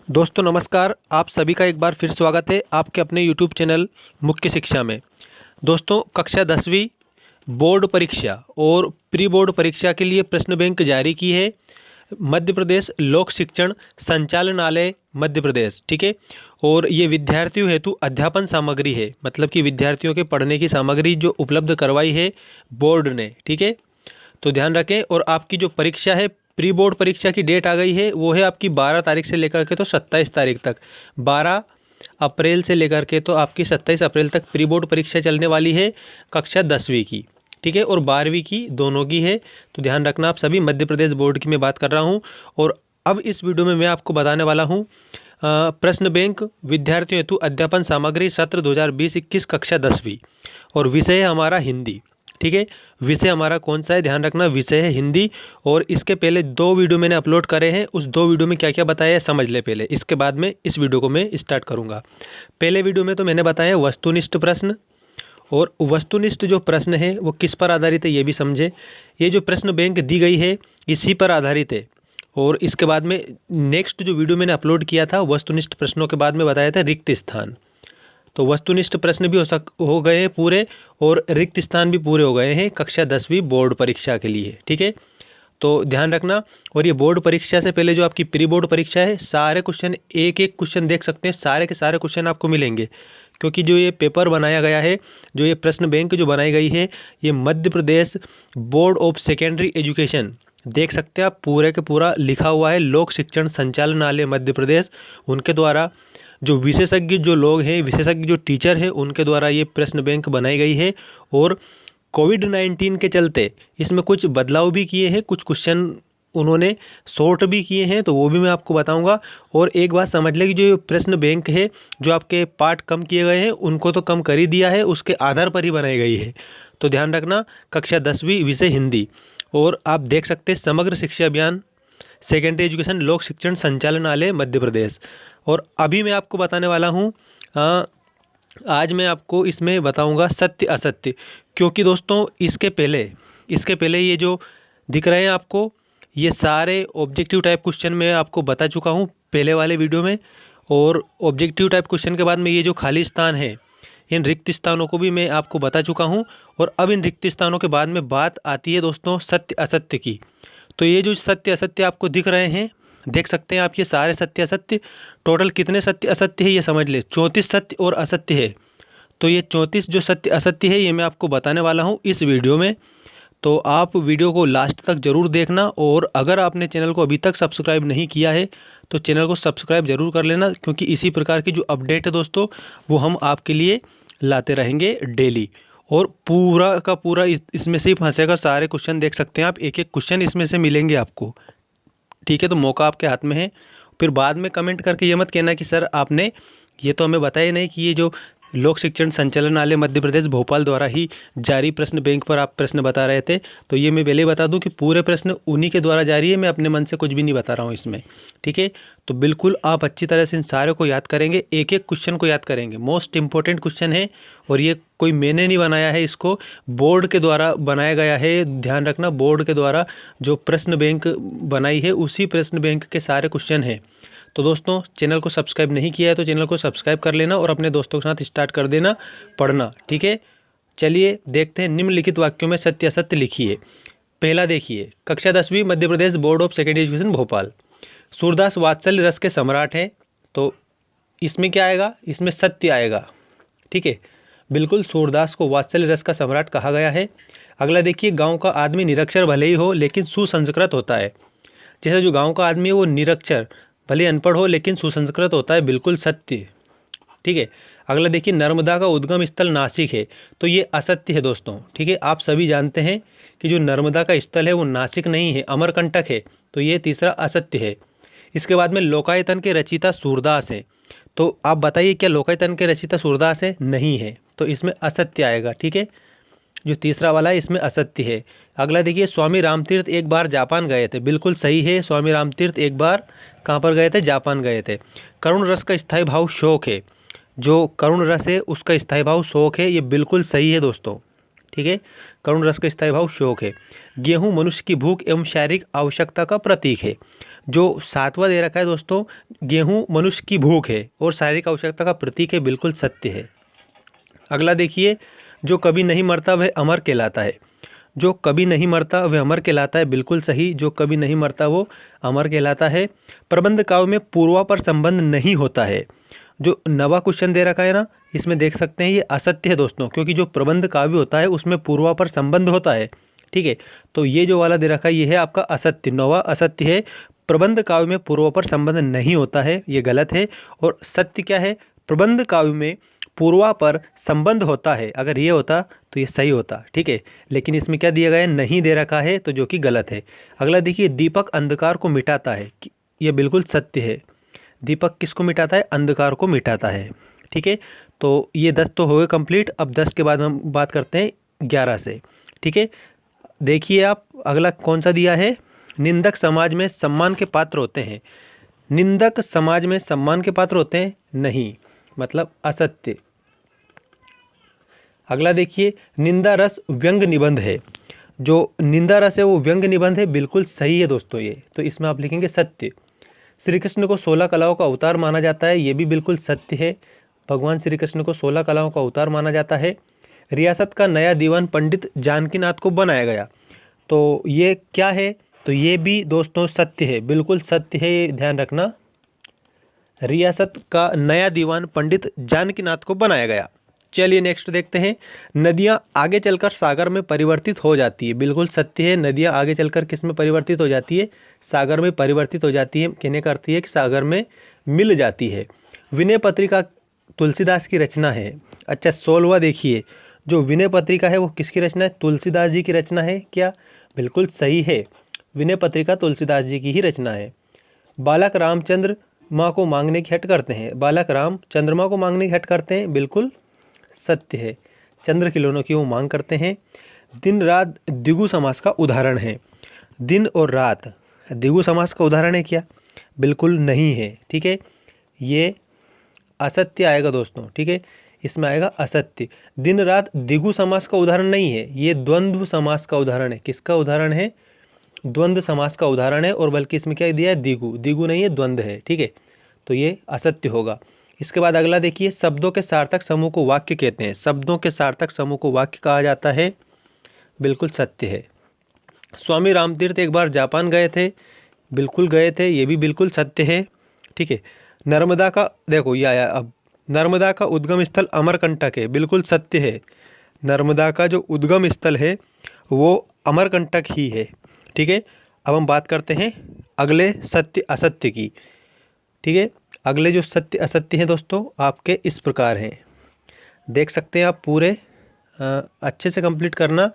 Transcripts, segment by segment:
दोस्तों नमस्कार। आप सभी का एक बार फिर स्वागत है आपके अपने YouTube चैनल मुख्य शिक्षा में। दोस्तों कक्षा 10वीं बोर्ड परीक्षा और प्री बोर्ड परीक्षा के लिए प्रश्न बैंक जारी की है मध्य प्रदेश लोक शिक्षण संचालनालय मध्य प्रदेश। ठीक है, और ये विद्यार्थियों हेतु अध्यापन सामग्री है, मतलब कि विद्यार्थियों के पढ़ने की सामग्री जो उपलब्ध करवाई है बोर्ड ने। ठीक है, तो ध्यान रखें। और आपकी जो परीक्षा है प्री बोर्ड परीक्षा की डेट आ गई है, वो है आपकी 12 तारीख से लेकर के तो 27 तारीख तक। 12 अप्रैल से लेकर के तो आपकी 27 अप्रैल तक प्री बोर्ड परीक्षा चलने वाली है कक्षा 10वीं की। ठीक है, और 12वीं की दोनों की है। तो ध्यान रखना आप सभी। मध्य प्रदेश बोर्ड की मैं बात कर रहा हूँ। और अब इस वीडियो में मैं आपको बताने वाला हूँ प्रश्न बैंक विद्यार्थियों हेतु अध्यापन सामग्री सत्र 2020-21 कक्षा 10वीं, और विषय है हमारा हिंदी। ठीक है, विषय हमारा कौन सा है, ध्यान रखना, विषय है हिंदी। और इसके पहले 2 वीडियो मैंने अपलोड करे हैं, उस 2 वीडियो में क्या क्या बताया है समझ ले पहले, इसके बाद में इस वीडियो को मैं स्टार्ट करूंगा। पहले वीडियो में तो मैंने बताया वस्तुनिष्ठ प्रश्न, और वस्तुनिष्ठ जो प्रश्न है वो किस पर आधारित है ये भी समझे। ये जो प्रश्न बैंक दी गई है इसी पर आधारित है। और इसके बाद में नेक्स्ट जो वीडियो मैंने अपलोड किया था वस्तुनिष्ठ प्रश्नों के बाद में बताया था रिक्त स्थान। तो वस्तुनिष्ठ प्रश्न भी हो गए हैं पूरे, और रिक्त स्थान भी पूरे हो गए हैं कक्षा 10वीं बोर्ड परीक्षा के लिए। ठीक है, तो ध्यान रखना। और ये बोर्ड परीक्षा से पहले जो आपकी प्री बोर्ड परीक्षा है, सारे क्वेश्चन एक एक क्वेश्चन देख सकते हैं, सारे के सारे क्वेश्चन आपको मिलेंगे। क्योंकि जो ये पेपर बनाया गया है, जो ये प्रश्न बैंक जो बनाई गई है, ये मध्य Pradesh board of secondary education, देख सकते हैं आप, पूरे के पूरा लिखा हुआ है लोक शिक्षण संचालनालय मध्य प्रदेश, उनके द्वारा जो विशेषज्ञ जो लोग हैं, विशेषज्ञ जो टीचर हैं, उनके द्वारा ये प्रश्न बैंक बनाई गई है। और कोविड-19 के चलते इसमें कुछ बदलाव भी किए हैं, कुछ क्वेश्चन उन्होंने शॉर्ट भी किए हैं, तो वो भी मैं आपको बताऊंगा। और एक बात समझ लें कि जो प्रश्न बैंक है, जो आपके पार्ट कम किए गए हैं उनको तो कम कर ही दिया है, उसके आधार पर ही बनाई गई है। तो ध्यान रखना, कक्षा 10वीं विषय हिंदी। और आप देख सकते हैं समग्र शिक्षा अभियान सेकेंडरी एजुकेशन लोक शिक्षण संचालनालय मध्य प्रदेश। और अभी मैं आपको बताने वाला हूँ, आज मैं आपको इसमें बताऊंगा सत्य असत्य। क्योंकि दोस्तों इसके पहले ये जो दिख रहे हैं आपको, ये सारे ऑब्जेक्टिव टाइप क्वेश्चन मैं आपको बता चुका हूँ पहले वाले वीडियो में। और ऑब्जेक्टिव टाइप क्वेश्चन के बाद में ये जो खाली स्थान है, इन रिक्त स्थानों को भी मैं आपको बता चुका हूँ। और अब इन रिक्त स्थानों के बाद में बात आती है दोस्तों सत्य असत्य की। तो ये जो सत्य असत्य आपको दिख रहे हैं, देख सकते हैं आप, ये सारे सत्य असत्य, टोटल कितने सत्य असत्य है ये समझ ले, 34 सत्य और असत्य है। तो ये 34 जो सत्य असत्य है ये मैं आपको बताने वाला हूँ इस वीडियो में। तो आप वीडियो को लास्ट तक ज़रूर देखना। और अगर आपने चैनल को अभी तक सब्सक्राइब नहीं किया है तो चैनल को सब्सक्राइब ज़रूर कर लेना, क्योंकि इसी प्रकार की जो अपडेट है दोस्तों वो हम आपके लिए लाते रहेंगे डेली। और पूरा का पूरा इसमें से ही फंसेगा, सारे क्वेश्चन देख सकते हैं आप, एक एक क्वेश्चन इसमें से मिलेंगे आपको। ठीक है, तो मौका आपके हाथ में है। फिर बाद में कमेंट करके ये मत कहना कि सर आपने ये तो हमें बताया नहीं कि ये जो लोक शिक्षण संचालनालय मध्य प्रदेश भोपाल द्वारा ही जारी प्रश्न बैंक पर आप प्रश्न बता रहे थे। तो ये मैं पहले ही बता दूं कि पूरे प्रश्न उन्हीं के द्वारा जारी है, मैं अपने मन से कुछ भी नहीं बता रहा हूँ इसमें। ठीक है, तो बिल्कुल आप अच्छी तरह से इन सारे को याद करेंगे, एक एक क्वेश्चन को याद करेंगे, मोस्ट इंपॉर्टेंट क्वेश्चन है। और ये कोई मैंने नहीं बनाया है, इसको बोर्ड के द्वारा बनाया गया है। ध्यान रखना, बोर्ड के द्वारा जो प्रश्न बैंक बनाई है उसी प्रश्न बैंक के सारे क्वेश्चन हैं। तो दोस्तों चैनल को सब्सक्राइब नहीं किया है तो चैनल को सब्सक्राइब कर लेना और अपने दोस्तों के साथ स्टार्ट कर देना पढ़ना। ठीक है, चलिए देखते हैं। निम्नलिखित वाक्यों में सत्य असत्य लिखिए। पहला देखिए, कक्षा 10वीं Madhya Pradesh board of secondary education Bhopal, Surdas वात्सल्य रस के सम्राट हैं। तो इसमें क्या आएगा, इसमें सत्य आएगा। ठीक है, बिल्कुल सूरदास को वात्सल्य रस का सम्राट कहा गया है। अगला देखिए, गाँव का आदमी निरक्षर भले ही हो लेकिन सुसंस्कृत होता है। जैसे जो गाँव का आदमी है वो निरक्षर भले अनपढ़ हो लेकिन सुसंस्कृत होता है, बिल्कुल सत्य। ठीक है, अगला देखिए, नर्मदा का उद्गम स्थल नासिक है। तो ये असत्य है दोस्तों। ठीक है, आप सभी जानते हैं कि जो नर्मदा का स्थल है वो नासिक नहीं है, अमरकंटक है। तो ये तीसरा असत्य है। इसके बाद में लोकायतन के रचयिता सूरदास हैं। तो आप बताइए क्या लोकायतन के रचयिता सूरदास है? नहीं है, तो इसमें असत्य आएगा। ठीक है, जो तीसरा वाला है इसमें असत्य है। अगला देखिए, स्वामी रामतीर्थ एक बार जापान गए थे। बिल्कुल सही है, स्वामी रामतीर्थ एक बार कहाँ पर गए थे? जापान गए थे। करुण रस का स्थायी भाव शोक है। जो करुण रस है उसका स्थायी भाव शोक है, ये बिल्कुल सही है दोस्तों। ठीक है, करुण रस का स्थायी भाव शोक है। गेहूँ मनुष्य की भूख एवं शारीरिक आवश्यकता का प्रतीक है। जो 7वां दे रखा है दोस्तों, गेहूँ मनुष्य की भूख है और शारीरिक आवश्यकता का प्रतीक है, बिल्कुल सत्य है। अगला देखिए, जो कभी नहीं मरता वह अमर कहलाता है। जो कभी नहीं मरता वह अमर कहलाता है, बिल्कुल सही, जो कभी नहीं मरता वो अमर कहलाता है। प्रबंध काव्य में पूर्वापर संबंध नहीं होता है। जो नवा क्वेश्चन दे रखा है ना, इसमें देख सकते हैं ये असत्य है दोस्तों, क्योंकि जो प्रबंध काव्य होता है उसमें पूर्वापर संबंध होता है। ठीक है, तो ये जो वाला दे रखा है ये है आपका असत्य, नवा असत्य है। प्रबंध काव्य में पूर्वापर संबंध नहीं होता है, ये गलत है। और सत्य क्या है, प्रबंध काव्य में पूर्वापर संबंध होता है। अगर ये होता तो ये सही होता, ठीक है, लेकिन इसमें क्या दिया गया है, नहीं दे रखा है, तो जो कि गलत है। अगला देखिए, दीपक अंधकार को मिटाता है, ये बिल्कुल सत्य है। दीपक किसको मिटाता है, अंधकार को मिटाता है। ठीक है, तो ये 10 तो हो गए कंप्लीट। अब 10 के बाद हम बात करते हैं 11 से। ठीक है, देखिए आप अगला कौन सा दिया है, निंदक समाज में सम्मान के पात्र होते हैं। निंदक समाज में सम्मान के पात्र होते हैं, नहीं, मतलब असत्य। अगला देखिए, निंदा रस व्यंग निबंध है। जो निंदा रस है वो व्यंग निबंध है, बिल्कुल सही है दोस्तों ये, तो इसमें आप लिखेंगे सत्य। श्री कृष्ण को 16 कलाओं का अवतार माना जाता है, ये भी बिल्कुल सत्य है। भगवान श्री कृष्ण को 16 कलाओं का अवतार माना जाता है। रियासत का नया दीवान पंडित जानकीनाथ को बनाया गया, तो ये क्या है, तो ये भी दोस्तों सत्य है, बिल्कुल सत्य है, ये ध्यान रखना। रियासत का नया दीवान पंडित जानकीनाथ को बनाया गया। चलिए नेक्स्ट देखते हैं, नदियाँ आगे चलकर सागर में परिवर्तित हो जाती है, बिल्कुल सत्य है। नदियाँ आगे चलकर किस में परिवर्तित हो जाती है, सागर में परिवर्तित हो जाती है, कहने का अर्थ है कि सागर में मिल जाती है। विनय पत्रिका तुलसीदास की रचना है। अच्छा 16वां देखिए, जो विनय पत्रिका है वो किसकी रचना है, तुलसीदास जी की रचना है क्या, बिल्कुल सही है, विनय पत्रिका तुलसीदास जी की ही रचना है। बालक रामचंद्र माँ को मांगने की हट करते हैं, बालक राम चंद्रमा को मांगने की हट करते हैं, बिल्कुल सत्य है, चंद्र खिलौनों की वो मांग करते हैं। दिन रात द्विगु समास का उदाहरण है। दिन और रात द्विगु समास का उदाहरण है क्या, बिल्कुल नहीं है। ठीक है, ये असत्य आएगा दोस्तों। ठीक है, इसमें आएगा असत्य। दिन रात द्विगु समास का उदाहरण नहीं है, ये द्वंद्व समास का उदाहरण है। किसका उदाहरण है, द्वंद्व समास का उदाहरण है, और बल्कि इसमें क्या दिया है, द्विगु, द्विगु नहीं है, द्वंद्व है। ठीक है, तो ये असत्य होगा। इसके बाद अगला देखिए, शब्दों के सार्थक समूह को वाक्य कहते हैं। शब्दों के सार्थक समूह को वाक्य कहा जाता है, बिल्कुल सत्य है। स्वामी रामतीर्थ एक बार जापान गए थे, बिल्कुल गए थे, ये भी बिल्कुल सत्य है। ठीक है, नर्मदा का देखो ये आया, अब नर्मदा का उद्गम स्थल अमरकंटक है, बिल्कुल सत्य है। नर्मदा का जो उद्गम स्थल है वो अमरकंटक ही है। ठीक है, अब हम बात करते हैं अगले सत्य असत्य की। ठीक है, अगले जो सत्य असत्य हैं दोस्तों आपके इस प्रकार हैं, देख सकते हैं आप पूरे अच्छे से कंप्लीट करना।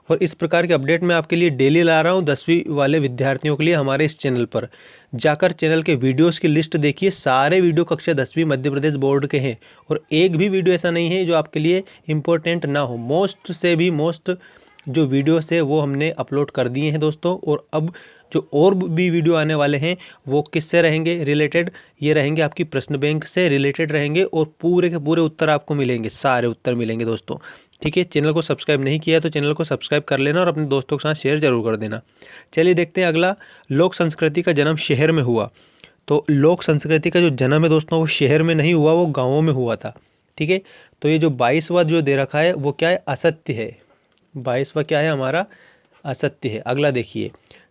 और इस प्रकार के अपडेट मैं आपके लिए डेली ला रहा हूँ 10वीं वाले विद्यार्थियों के लिए। हमारे इस चैनल पर जाकर चैनल के वीडियोस की लिस्ट देखिए, सारे वीडियो कक्षा 10वीं मध्य प्रदेश बोर्ड के हैं, और एक भी वीडियो ऐसा नहीं है जो आपके लिए इम्पोर्टेंट ना हो। मोस्ट से भी मोस्ट जो वीडियोस है वो हमने अपलोड कर दिए हैं दोस्तों। और अब जो और भी वीडियो आने वाले हैं वो किससे रहेंगे रिलेटेड, ये रहेंगे आपकी प्रश्न बैंक से रिलेटेड रहेंगे, और पूरे के पूरे उत्तर आपको मिलेंगे, सारे उत्तर मिलेंगे दोस्तों। ठीक है, चैनल को सब्सक्राइब नहीं किया तो चैनल को सब्सक्राइब कर लेना और अपने दोस्तों के साथ शेयर जरूर कर देना। चलिए देखते हैं अगला, लोक संस्कृति का जन्म शहर में हुआ। तो लोक संस्कृति का जो जन्म है दोस्तों वो शहर में नहीं हुआ, वो गाँवों में हुआ था। ठीक है, तो ये जो 22वां जो दे रखा है वो क्या है, असत्य है। 22वां क्या है हमारा, असत्य है। अगला देखिए,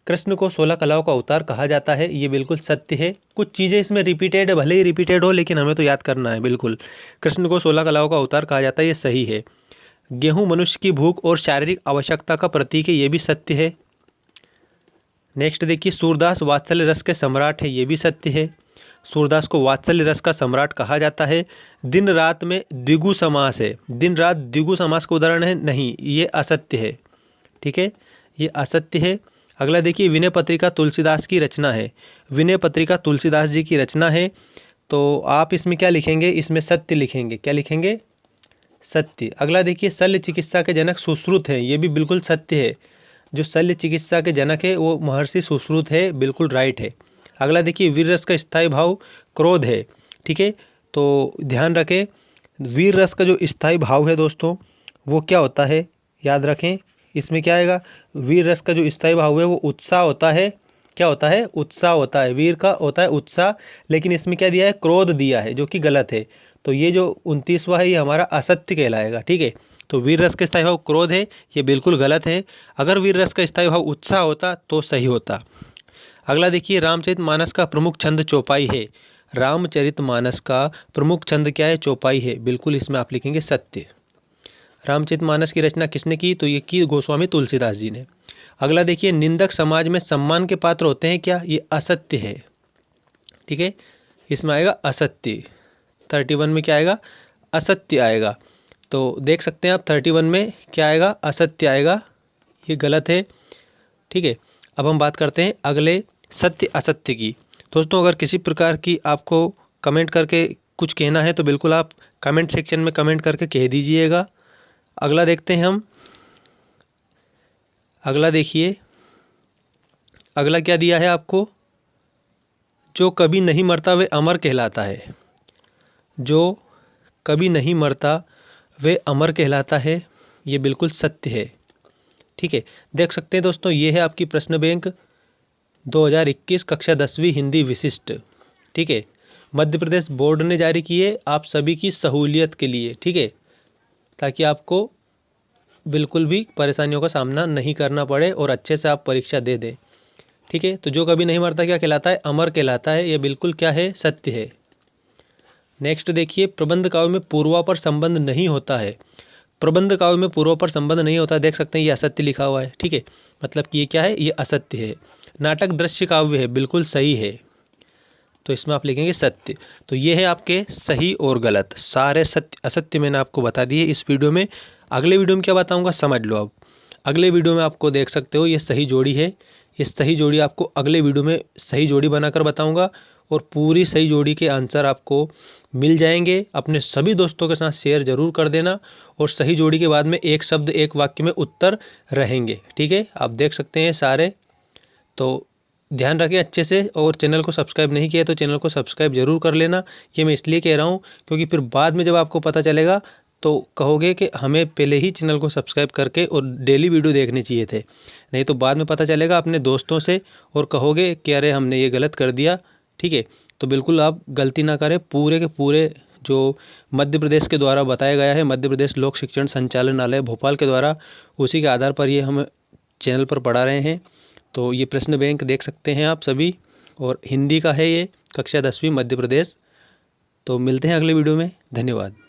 कृष्ण को 16 कलाओं का अवतार कहा जाता है, ये बिल्कुल सत्य है। कुछ चीज़ें इसमें रिपीटेड है, भले ही रिपीटेड हो लेकिन हमें तो याद करना है। बिल्कुल कृष्ण को 16 कलाओं का अवतार कहा जाता है, ये सही है। गेहूँ मनुष्य की भूख और शारीरिक आवश्यकता का प्रतीक है, ये भी सत्य है। नेक्स्ट देखिए, सूरदास वात्सल्य रस के सम्राट है, ये भी सत्य है। सूरदास को वात्सल्य रस का सम्राट कहा जाता है। दिन रात में द्विगु समास है, दिन रात द्विगु समास का उदाहरण है, नहीं, ये असत्य है। ठीक है, ये असत्य है। अगला देखिए, विनय पत्रिका तुलसीदास की रचना है। विनय पत्रिका तुलसीदास जी की रचना है, तो आप इसमें क्या लिखेंगे, इसमें सत्य लिखेंगे। क्या लिखेंगे, सत्य। अगला देखिए, शल्य चिकित्सा के जनक सुश्रुत हैं, ये भी बिल्कुल सत्य है। जो शल्य चिकित्सा के जनक है वो महर्षि सुश्रुत है, बिल्कुल राइट है। अगला देखिए, वीर रस का स्थायी भाव क्रोध है। ठीक है, तो ध्यान रखें, वीर रस का जो स्थायी भाव है दोस्तों वो क्या होता है, याद रखें। इसमें क्या आएगा, वीर रस का जो स्थायी भाव है वो उत्साह होता है, क्या होता है, उत्साह होता है, वीर का होता है उत्साह, लेकिन इसमें क्या दिया है, क्रोध दिया है, जो कि गलत है। तो ये जो 29वां है ये हमारा असत्य कहलाएगा। ठीक है, तो वीर रस का स्थायी भाव क्रोध है, ये बिल्कुल गलत है। अगर वीर रस का स्थायी भाव उत्साह होता तो सही होता। अगला देखिए, रामचरितमानस का प्रमुख छंद चौपाई है। रामचरितमानस का प्रमुख छंद क्या है, चौपाई है। बिल्कुल इसमें आप लिखेंगे सत्य। रामचरितमानस की रचना किसने की, तो ये की गोस्वामी तुलसीदास जी ने। अगला देखिए, निंदक समाज में सम्मान के पात्र होते हैं क्या, ये असत्य है। ठीक है, इसमें आएगा असत्य। 31 में क्या आएगा, असत्य आएगा। तो देख सकते हैं आप 31 में क्या आएगा, असत्य आएगा, ये गलत है। ठीक है, अब हम बात करते हैं अगले सत्य असत्य की। दोस्तों, अगर किसी प्रकार की आपको कमेंट करके कुछ कहना है तो बिल्कुल आप कमेंट सेक्शन में कमेंट करके कह दीजिएगा। अगला देखते हैं हम। अगला देखिए, अगला क्या दिया है आपको, जो कभी नहीं मरता वे अमर कहलाता है। जो कभी नहीं मरता वे अमर कहलाता है, ये बिल्कुल सत्य है। ठीक है, देख सकते हैं दोस्तों, ये है आपकी प्रश्न बैंक 2021 कक्षा 10वीं हिंदी विशिष्ट। ठीक है, मध्य प्रदेश बोर्ड ने जारी किए आप सभी की सहूलियत के लिए। ठीक है, ताकि आपको बिल्कुल भी परेशानियों का सामना नहीं करना पड़े और अच्छे से आप परीक्षा दे दें। ठीक है, तो जो कभी नहीं मरता क्या कहलाता है, अमर कहलाता है, ये बिल्कुल क्या है, सत्य है। नेक्स्ट देखिए, प्रबंध काव्य में पूर्वापर संबंध नहीं होता है। प्रबंध काव्य में पूर्वापर संबंध नहीं होता, देख सकते हैं ये असत्य लिखा हुआ है। ठीक है, मतलब कि ये क्या है, ये असत्य है। नाटक दृश्य काव्य है, बिल्कुल सही है, तो इसमें आप लिखेंगे सत्य। तो ये है आपके सही और गलत, सारे सत्य असत्य मैंने आपको बता दिए इस वीडियो में। अगले वीडियो में क्या बताऊंगा समझ लो अब। अगले वीडियो में आपको देख सकते हो ये सही जोड़ी है, ये सही जोड़ी आपको अगले वीडियो में सही जोड़ी बनाकर बताऊंगा और पूरी सही जोड़ी के आंसर आपको मिल जाएंगे। अपने सभी दोस्तों के साथ शेयर जरूर कर देना और सही जोड़ी के बाद में एक शब्द एक वाक्य में उत्तर रहेंगे। ठीक है, आप देख सकते हैं सारे, तो ध्यान रखें अच्छे से। और चैनल को सब्सक्राइब नहीं किया तो चैनल को सब्सक्राइब जरूर कर लेना। ये मैं इसलिए कह रहा हूँ क्योंकि फिर बाद में जब आपको पता चलेगा तो कहोगे कि हमें पहले ही चैनल को सब्सक्राइब करके और डेली वीडियो देखने चाहिए थे, नहीं तो बाद में पता चलेगा अपने दोस्तों से और कहोगे कि अरे हमने ये गलत कर दिया। ठीक है, तो बिल्कुल आप गलती ना करें। पूरे के पूरे जो मध्य प्रदेश के द्वारा बताया गया है, मध्य प्रदेश लोक शिक्षण संचालनालय भोपाल के द्वारा, उसी के आधार पर ये हम चैनल पर पढ़ा रहे हैं। तो ये प्रश्न बैंक देख सकते हैं आप सभी, और हिंदी का है ये, कक्षा 10वीं मध्य प्रदेश। तो मिलते हैं अगले वीडियो में, धन्यवाद।